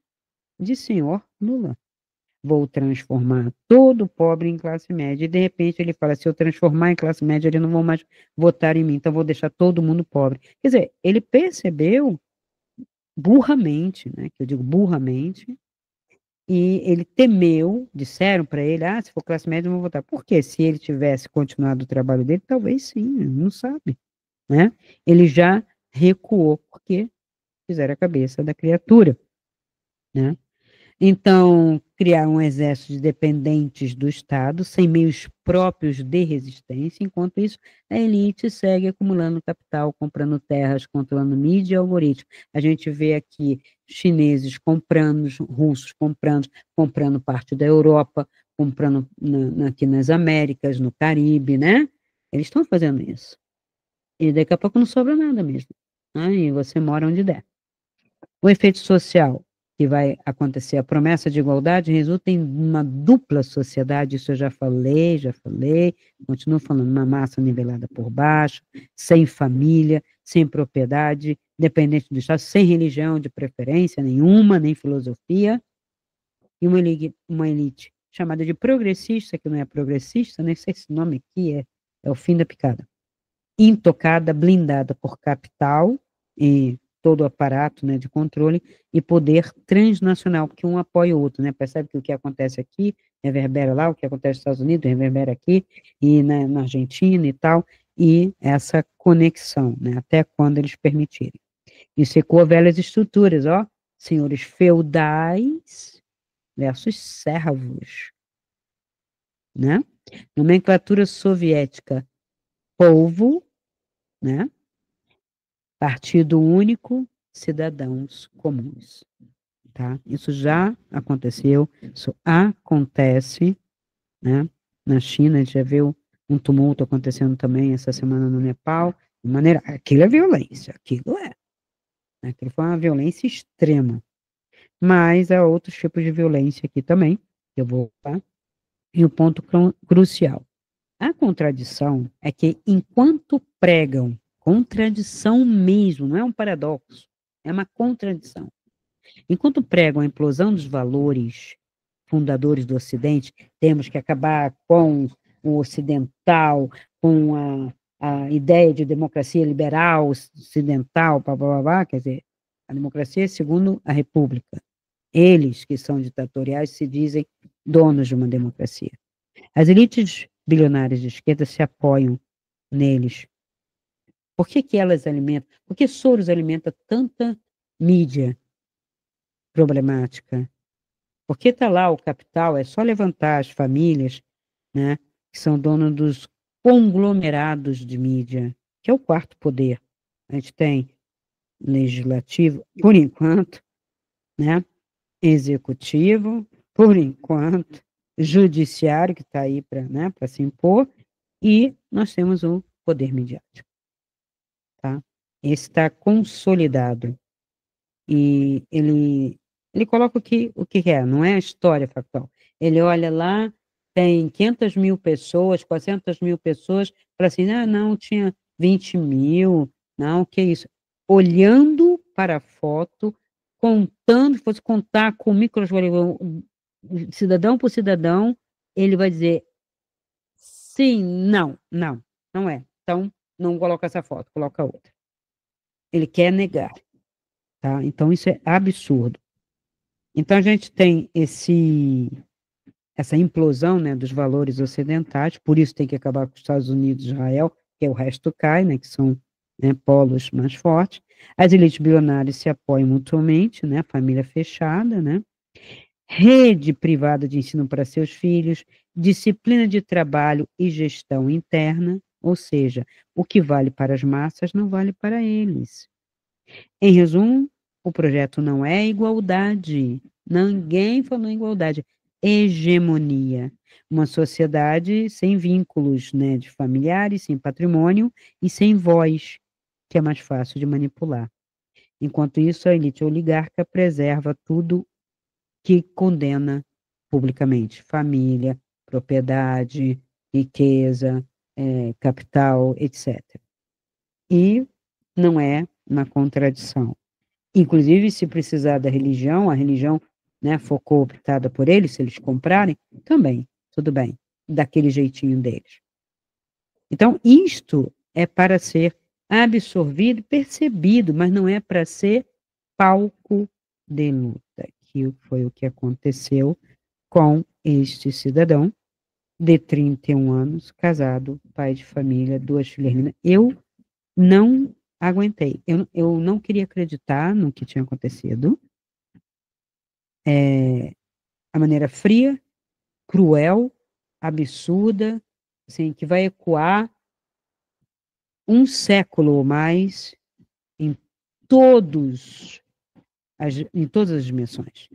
de senhor Lula. Vou transformar todo pobre em classe média. E, de repente, ele fala, se eu transformar em classe média, eles não vão mais votar em mim, então vou deixar todo mundo pobre. Quer dizer, ele percebeu burramente, né, que eu digo burramente, e ele temeu, disseram para ele, se for classe média, eu vou votar. Por quê? Se ele tivesse continuado o trabalho dele, talvez sim, não sabe, né? Ele já recuou, porque fizeram a cabeça da criatura, né? Então, criar um exército de dependentes do Estado, sem meios próprios de resistência, enquanto isso, a elite segue acumulando capital, comprando terras, controlando mídia e algoritmos. A gente vê aqui chineses comprando, russos comprando parte da Europa, comprando aqui nas Américas, no Caribe, né? Eles estão fazendo isso. E daqui a pouco não sobra nada mesmo, né? E você mora onde der. O efeito social que vai acontecer, a promessa de igualdade resulta em uma dupla sociedade, isso eu já falei, continuo falando, uma massa nivelada por baixo, sem família, sem propriedade, dependente do Estado, sem religião de preferência nenhuma, nem filosofia, e uma elite chamada de progressista, que não é progressista, nem sei se esse nome aqui é o fim da picada, intocada, blindada por capital e todo o aparato, né, de controle e poder transnacional, porque um apoia o outro, né? Percebe que o que acontece aqui reverbera lá, o que acontece nos Estados Unidos reverbera aqui e na Argentina e tal, e essa conexão, né, até quando eles permitirem. Isso ecoa velhas estruturas, ó, senhores feudais versus servos, né? Nomenclatura soviética, povo, né? Partido único, cidadãos comuns, tá? Isso já aconteceu, isso acontece, né? Na China, a gente já viu um tumulto acontecendo também essa semana no Nepal, de maneira, aquilo é violência, aquilo é, né? Aquilo foi uma violência extrema, mas há outros tipos de violência aqui também, que eu vou falar, e o ponto crucial. A contradição é que, enquanto pregam contradição mesmo, não é um paradoxo, é uma contradição. Enquanto pregam a implosão dos valores fundadores do Ocidente, temos que acabar com o ocidental, com a ideia de democracia liberal ocidental, blá, blá, blá, blá, quer dizer, a democracia é segundo a República. Eles, que são ditatoriais, se dizem donos de uma democracia. As elites bilionárias de esquerda se apoiam neles. Por que elas alimentam? Por que Soros alimenta tanta mídia problemática? Porque está lá o capital, é só levantar as famílias, né, que são donas dos conglomerados de mídia, que é o quarto poder. A gente tem legislativo, por enquanto, né, executivo, por enquanto, judiciário, que está aí para, né, para se impor, e nós temos o poder midiático, tá? Esse está consolidado. E ele coloca o que é, não é a história factual. Ele olha lá, tem 500 mil pessoas, 400 mil pessoas, fala assim, não, tinha 20 mil, não, que isso? Olhando para a foto, contando, se fosse contar com microjogador, cidadão por cidadão, ele vai dizer, sim, não é. Então, não coloca essa foto, coloca outra. Ele quer negar, tá? Então, isso é absurdo. Então, a gente tem essa implosão, né, dos valores ocidentais, por isso tem que acabar com os Estados Unidos e Israel, que o resto cai, né, que são, né, polos mais fortes. As elites bilionárias se apoiam mutuamente, né, família fechada, né, rede privada de ensino para seus filhos, disciplina de trabalho e gestão interna, ou seja, o que vale para as massas não vale para eles. Em resumo, o projeto não é igualdade. Ninguém falou em igualdade. Hegemonia. Uma sociedade sem vínculos, né, de familiares, sem patrimônio e sem voz, que é mais fácil de manipular. Enquanto isso, a elite oligarca preserva tudo que condena publicamente: família, propriedade, riqueza, capital, etc. E não é uma contradição. Inclusive, se precisar da religião, a religião, né, for cooptada por eles, se eles comprarem, também, tudo bem, daquele jeitinho deles. Então, isto é para ser absorvido, percebido, mas não é para ser palco de luta. que foi o que aconteceu com este cidadão de 31 anos, casado, pai de família, 2 filhas lindas. Eu não aguentei. Eu não queria acreditar no que tinha acontecido. A maneira fria, cruel, absurda, assim, que vai ecoar um século ou mais em todos em todas as dimensões.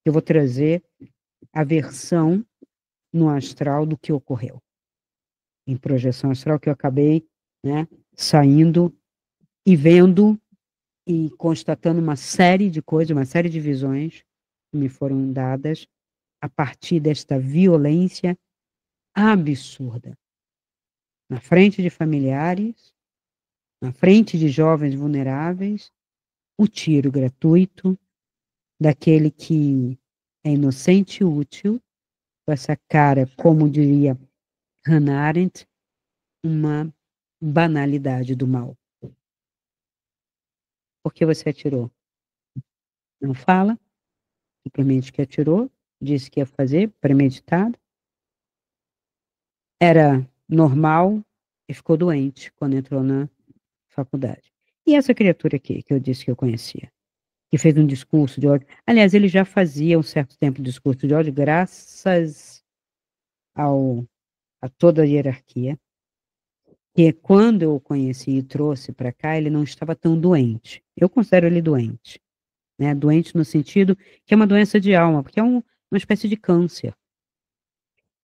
Eu vou trazer a versão no astral do que ocorreu. Em projeção astral, que eu acabei, né, saindo e vendo e constatando uma série de coisas, uma série de visões que me foram dadas a partir desta violência absurda. Na frente de familiares, na frente de jovens vulneráveis, o tiro gratuito daquele que é inocente e útil, com essa cara, como diria Hannah Arendt, uma banalidade do mal. Por que você atirou? Não fala, simplesmente que atirou, disse que ia fazer, premeditado. Era normal e ficou doente quando entrou na faculdade. E essa criatura aqui, que eu disse que eu conhecia, que fez um discurso de ódio. Aliás, ele já fazia um certo tempo discurso de ódio, graças a toda a hierarquia, que quando eu o conheci e trouxe para cá, ele não estava tão doente. Eu considero ele doente, né? Doente no sentido que é uma doença de alma, porque é uma espécie de câncer.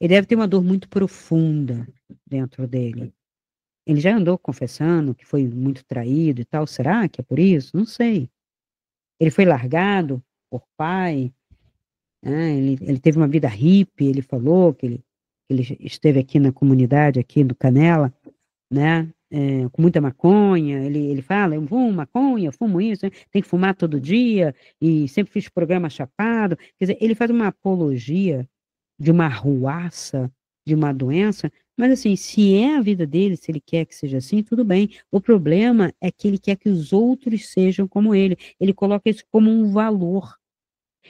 Ele deve ter uma dor muito profunda dentro dele. Ele já andou confessando que foi muito traído e tal. Será que é por isso? Não sei. Ele foi largado por pai, né? Ele teve uma vida hippie, ele falou que ele esteve aqui na comunidade, aqui do Canela, né? Com muita maconha, ele fala, eu fumo maconha, eu fumo isso, né? Tem que fumar todo dia, e sempre fiz programa chapado. Quer dizer, ele faz uma apologia de uma arruaça, de uma doença, mas assim, se é a vida dele, se ele quer que seja assim, tudo bem. O problema é que ele quer que os outros sejam como ele coloca isso como um valor.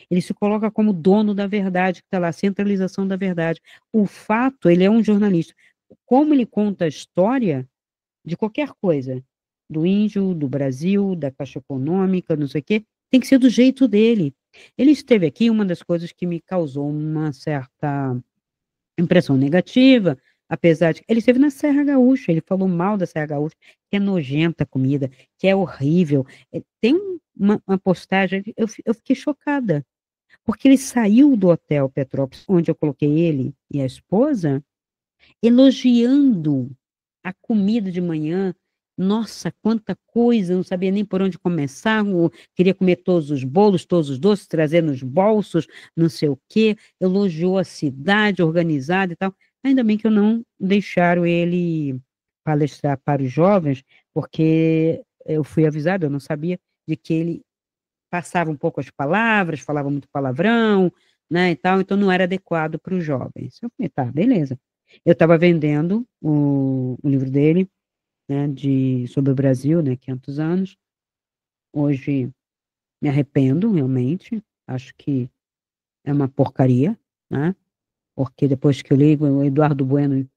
Ele se coloca como dono da verdade, que está lá, a centralização da verdade. O fato, ele é um jornalista. Como ele conta a história de qualquer coisa, do índio, do Brasil, da Caixa Econômica, não sei o quê, tem que ser do jeito dele. Ele esteve aqui, uma das coisas que me causou uma certa impressão negativa, apesar de. Ele esteve na Serra Gaúcha, ele falou mal da Serra Gaúcha, que é nojenta a comida, que é horrível. Tem uma postagem, eu fiquei chocada, porque ele saiu do hotel Petrópolis, onde eu coloquei ele e a esposa, elogiando a comida de manhã. Nossa, quanta coisa, eu não sabia nem por onde começar, eu queria comer todos os bolos, todos os doces, trazer nos bolsos, não sei o quê, elogiou a cidade organizada e tal. Ainda bem que eu não deixaram ele palestrar para os jovens, porque eu fui avisado, eu não sabia, de que ele passava um pouco as palavras, falava muito palavrão, né, e tal, então não era adequado para os jovens. Eu falei, tá, beleza. Eu estava vendendo o livro dele, né, sobre o Brasil, né, 500 anos. Hoje me arrependo, realmente. Acho que é uma porcaria, né? Porque depois que eu li o Eduardo Bueno,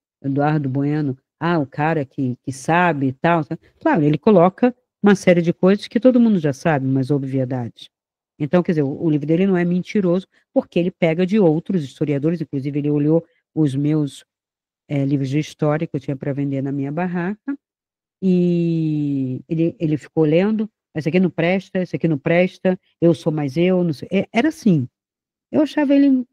o cara que sabe e tal, sabe? Claro, ele coloca uma série de coisas que todo mundo já sabe, mas obviedades. Então, quer dizer, o livro dele não é mentiroso, porque ele pega de outros historiadores, inclusive ele olhou os meus livros de história que eu tinha para vender na minha barraca, e ele ficou lendo, esse aqui não presta, esse aqui não presta, eu sou mais eu, não sei. Era assim. Eu achava ele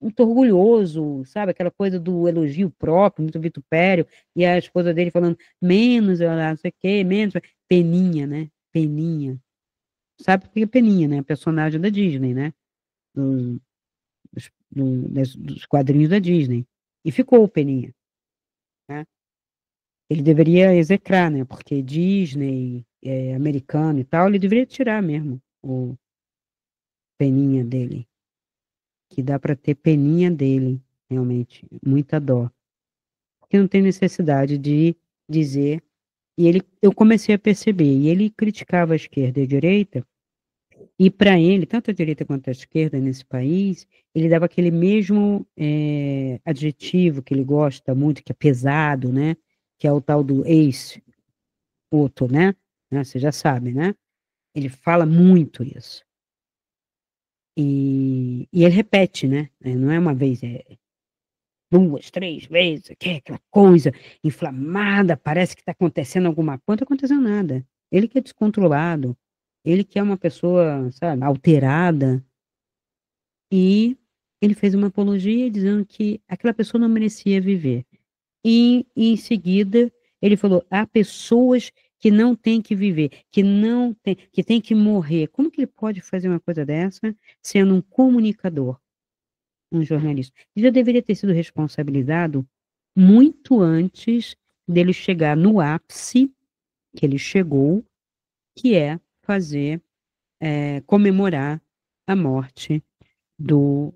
muito orgulhoso, sabe? Aquela coisa do elogio próprio, muito vitupério, e a esposa dele falando, menos, não sei o quê, menos. Peninha, né? Peninha. Sabe por que Peninha, né? A personagem da Disney, né? Dos quadrinhos da Disney. E ficou o Peninha, né? Ele deveria execrar, né? Porque Disney, americano e tal, ele deveria tirar mesmo o peninha dele. Que dá para ter peninha dele, realmente. Muita dó. Porque não tem necessidade de dizer. Eu comecei a perceber, e ele criticava a esquerda e a direita E para ele, tanto a direita quanto a esquerda nesse país, ele dava aquele mesmo adjetivo que ele gosta muito, que é pesado, né? Que é o tal do ex-Otto, né? Você já sabe, né? Ele fala muito isso. E ele repete, né? Não é uma vez, é duas, três vezes, que é aquela coisa inflamada, parece que está acontecendo alguma coisa, não está acontecendo nada. Ele que é descontrolado, ele que é uma pessoa, sabe, alterada, e ele fez uma apologia dizendo que aquela pessoa não merecia viver. E em seguida, ele falou: há pessoas que não têm que viver, que não tem, que têm que morrer. Como que ele pode fazer uma coisa dessa sendo um comunicador, um jornalista? Ele já deveria ter sido responsabilizado muito antes dele chegar no ápice que ele chegou, que é fazer, comemorar a morte do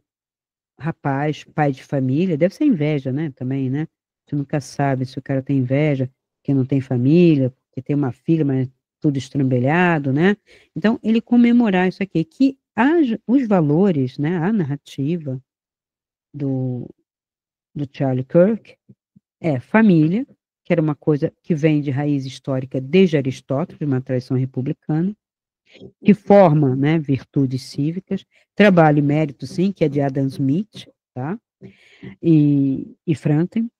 rapaz, pai de família. Deve ser inveja, né? Também, né? Você nunca sabe se o cara tem inveja, que não tem família, que tem uma filha, mas tudo estrambelhado, né? Então, ele comemorar isso aqui, que os valores, né? A narrativa do, do Charlie Kirk é família, que era uma coisa que vem de raiz histórica desde Aristóteles, uma tradição republicana, que forma, né, virtudes cívicas, trabalho e mérito, sim, que é de Adam Smith, tá? E Franklin,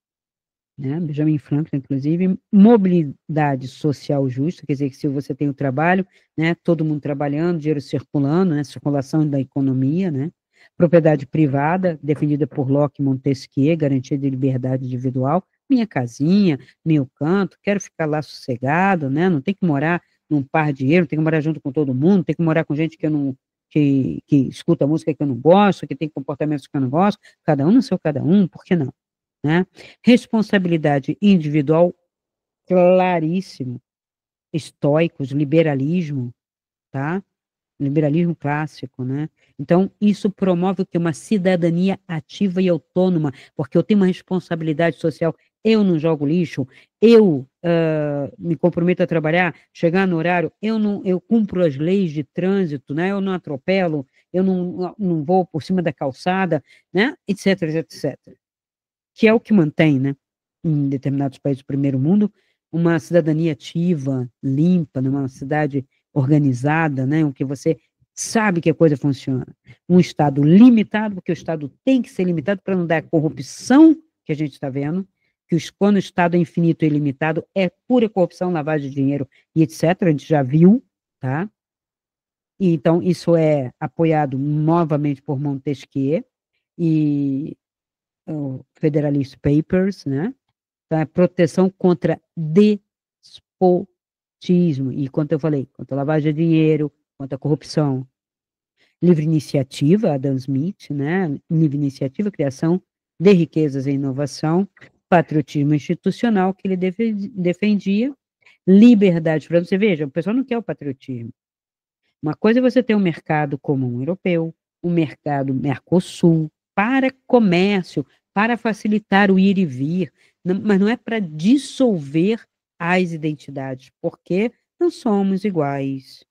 né, Benjamin Franklin, inclusive, mobilidade social justa, quer dizer que se você tem o trabalho, né, todo mundo trabalhando, dinheiro circulando, né, circulação da economia, né, propriedade privada, defendida por Locke e Montesquieu, garantia de liberdade individual, minha casinha, meu canto, quero ficar lá sossegado, né, não tem que morar num par de dinheiro, tem que morar junto com todo mundo, tem que morar com gente que eu não, que escuta música que eu não gosto, que tem comportamentos que eu não gosto, cada um no seu cada um, por que não? Né? Responsabilidade individual, claríssimo. Estoicos, liberalismo, tá? Liberalismo clássico, né? Então, isso promove o quê? Uma cidadania ativa e autônoma, porque eu tenho uma responsabilidade social. Eu não jogo lixo, eu me comprometo a trabalhar, chegar no horário, eu cumpro as leis de trânsito, né? Eu não atropelo, eu não vou por cima da calçada, né? Etc, etc. Que é o que mantém, né, em determinados países do primeiro mundo, uma cidadania ativa, limpa, numa cidade organizada, né, em que você sabe que a coisa funciona. Um Estado limitado, porque o Estado tem que ser limitado para não dar a corrupção que a gente está vendo, que quando o Estado é infinito e ilimitado, é pura corrupção, lavagem de dinheiro e etc., a gente já viu, tá? E, então, isso é apoiado novamente por Montesquieu, e o Federalist Papers, né? Então, é proteção contra despotismo. E quanto eu falei, contra a lavagem de dinheiro, contra a corrupção. Livre iniciativa, Adam Smith, né? Livre iniciativa, criação de riquezas e inovação, patriotismo institucional que ele defendia, liberdade para você veja, o pessoal não quer o patriotismo. Uma coisa é você ter um mercado comum europeu, um mercado Mercosul, para comércio, para facilitar o ir e vir, mas não é para dissolver as identidades, porque não somos iguais.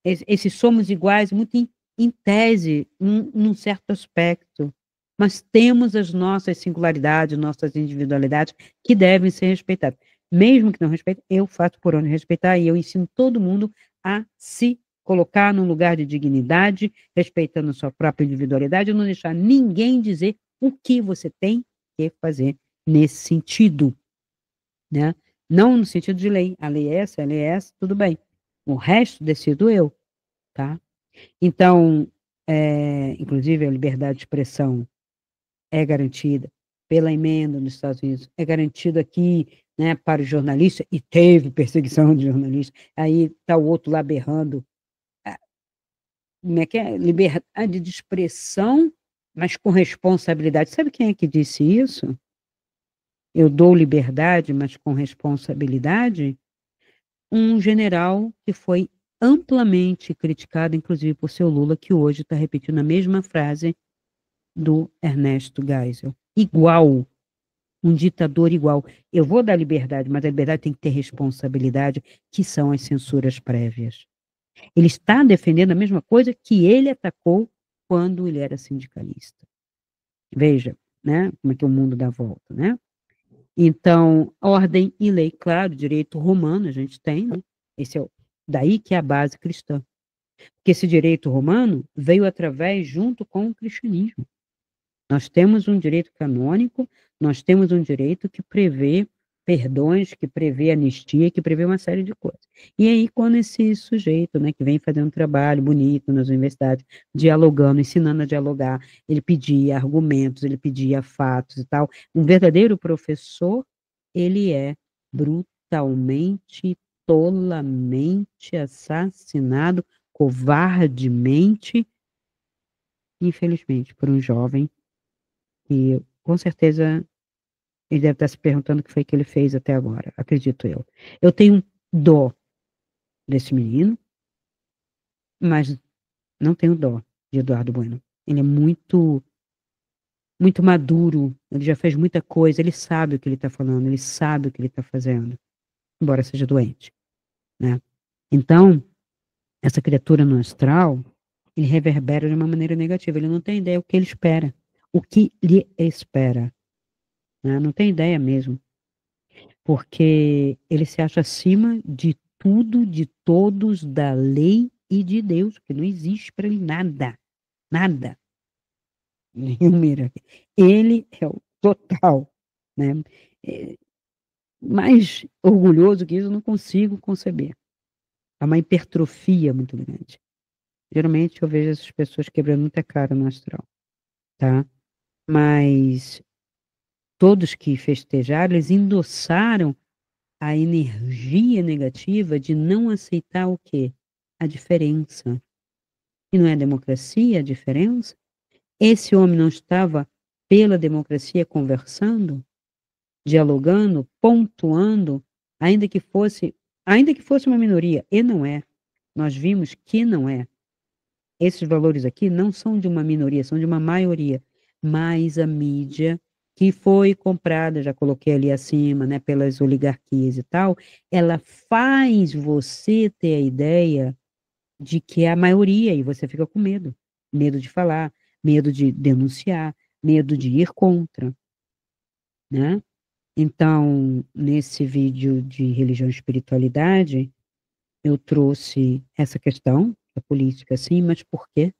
Esse somos iguais, muito em tese, num certo aspecto, mas temos as nossas singularidades, nossas individualidades, que devem ser respeitadas. Mesmo que não respeitem, eu faço por onde respeitar e eu ensino todo mundo a se colocar num lugar de dignidade, respeitando a sua própria individualidade, e não deixar ninguém dizer o que você tem que fazer nesse sentido, né? Não no sentido de lei. A lei é essa, tudo bem. O resto decido eu, tá? Então, inclusive a liberdade de expressão é garantida pela emenda nos Estados Unidos, é garantido aqui, né, para os jornalistas, e teve perseguição de jornalistas, aí está o outro lá berrando, como é que é? Liberdade de expressão, mas com responsabilidade. Sabe quem é que disse isso? Eu dou liberdade, mas com responsabilidade? Um general que foi amplamente criticado, inclusive por seu Lula, que hoje está repetindo a mesma frase do Ernesto Geisel. Igual, um ditador igual. Eu vou dar liberdade, mas a liberdade tem que ter responsabilidade, que são as censuras prévias. Ele está defendendo a mesma coisa que ele atacou quando ele era sindicalista. Veja, né, como é que o mundo dá volta, né? Então, ordem e lei, claro, direito romano a gente tem, né? Esse é daí que é a base cristã. Porque esse direito romano veio através junto com o cristianismo. Nós temos um direito canônico, nós temos um direito que prevê perdões, que prevê anistia, que prevê uma série de coisas. E aí, quando esse sujeito, né, que vem fazendo um trabalho bonito nas universidades, dialogando, ensinando a dialogar, ele pedia argumentos, ele pedia fatos e tal, um verdadeiro professor, ele é brutalmente, tolamente assassinado, covardemente, infelizmente, por um jovem que, com certeza, ele deve estar se perguntando o que foi que ele fez até agora, acredito eu. Eu tenho dó desse menino, mas não tenho dó de Eduardo Bueno. Ele é muito, muito maduro, ele já fez muita coisa, ele sabe o que ele está falando, ele sabe o que ele está fazendo, embora seja doente, né? Então, essa criatura no astral, ele reverbera de uma maneira negativa, ele não tem ideia o que ele espera, o que lhe espera, né? Não tem ideia mesmo. Porque ele se acha acima de tudo, de todos, da lei e de Deus, que não existe para ele nada, nada, nenhum miracle. Ele é o total, né? É, mais orgulhoso que isso, eu não consigo conceber. É uma hipertrofia muito grande. Geralmente eu vejo essas pessoas quebrando muita cara no astral, tá? Mas todos que festejaram, eles endossaram a energia negativa de não aceitar o quê? A diferença. E não é democracia a diferença? Esse homem não estava pela democracia conversando, dialogando, pontuando, ainda que fosse uma minoria, e não é. Nós vimos que não é. Esses valores aqui não são de uma minoria, são de uma maioria. Mas a mídia, que foi comprada, já coloquei ali acima, né, pelas oligarquias e tal, ela faz você ter a ideia de que é a maioria e você fica com medo. Medo de falar, medo de denunciar, medo de ir contra, né? Então, nesse vídeo de religião e espiritualidade, eu trouxe essa questão da política, sim, mas por quê?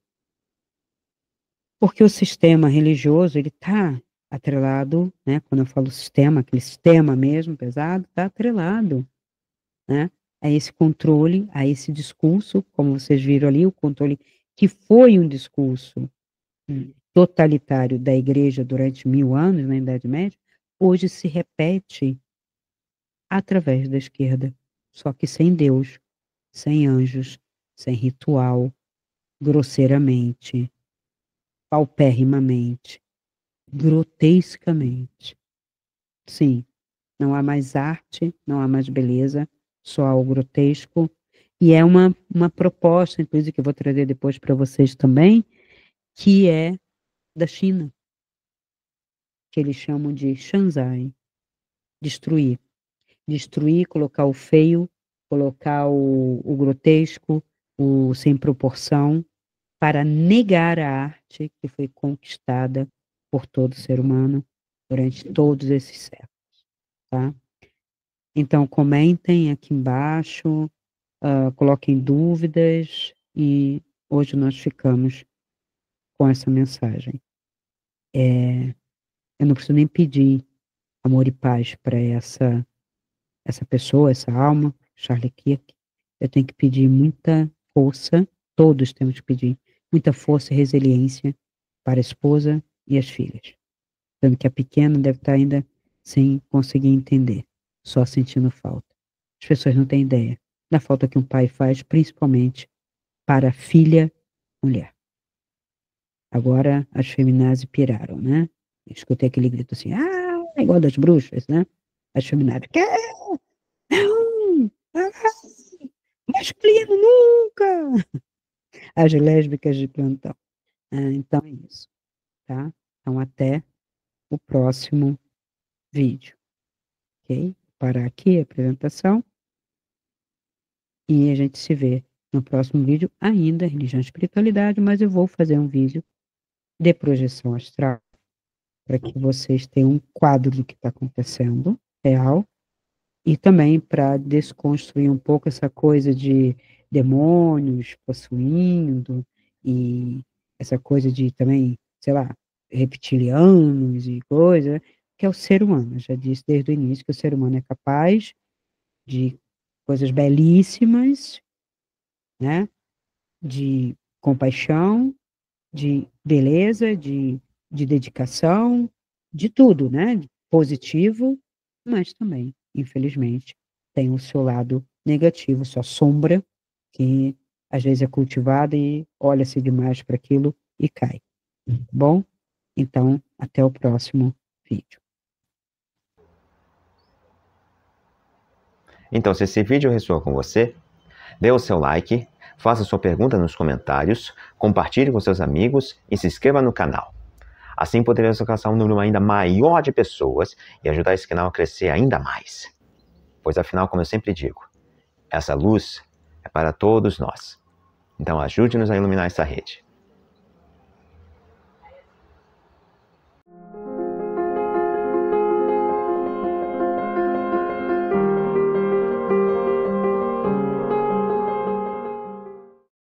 Porque o sistema religioso, ele está atrelado, né? Quando eu falo sistema, aquele sistema mesmo, pesado, está atrelado, né? A esse controle, a esse discurso, como vocês viram ali, o controle que foi um discurso totalitário da igreja durante 1000 anos, na Idade Média, hoje se repete através da esquerda, só que sem Deus, sem anjos, sem ritual, grosseiramente, paupérrimamente, grotescamente. Sim, não há mais arte, não há mais beleza, só há o grotesco. E é uma proposta, inclusive, que eu vou trazer depois para vocês também, que é da China, que eles chamam de Shanzai, destruir. Destruir, colocar o feio, colocar o grotesco, o sem proporção, para negar a arte que foi conquistada por todo ser humano durante todos esses séculos, tá? Então, comentem aqui embaixo, coloquem dúvidas e hoje nós ficamos com essa mensagem. Eu não preciso nem pedir amor e paz para essa pessoa, essa alma, Charlie Kirk. Eu tenho que pedir muita força, todos temos que pedir muita força e resiliência para a esposa e as filhas. Sendo que a pequena deve estar ainda sem conseguir entender, só sentindo falta. As pessoas não têm ideia da falta que um pai faz, principalmente para a filha mulher. Agora as feminazes piraram, né? Eu escutei aquele grito assim, é igual das bruxas, né? As feminazes, que não, masculino nunca! As lésbicas de plantão. Então é isso, tá? Então até o próximo vídeo, ok? Parar aqui a apresentação e a gente se vê no próximo vídeo ainda religião e espiritualidade, mas eu vou fazer um vídeo de projeção astral para que vocês tenham um quadro do que está acontecendo real e também para desconstruir um pouco essa coisa de demônios possuindo e essa coisa de também, sei lá, reptilianos e coisa, que é o ser humano. Eu já disse desde o início que o ser humano é capaz de coisas belíssimas, né? De compaixão, de beleza, de dedicação, de tudo, né? Positivo, mas também, infelizmente, tem o seu lado negativo, sua sombra, que às vezes é cultivada e olha-se demais para aquilo e cai. Bom? Então, até o próximo vídeo. Então, se esse vídeo ressoou com você, dê o seu like, faça sua pergunta nos comentários, compartilhe com seus amigos e se inscreva no canal. Assim poderemos alcançar um número ainda maior de pessoas e ajudar esse canal a crescer ainda mais. Pois afinal, como eu sempre digo, essa luz é para todos nós. Então ajude-nos a iluminar essa rede.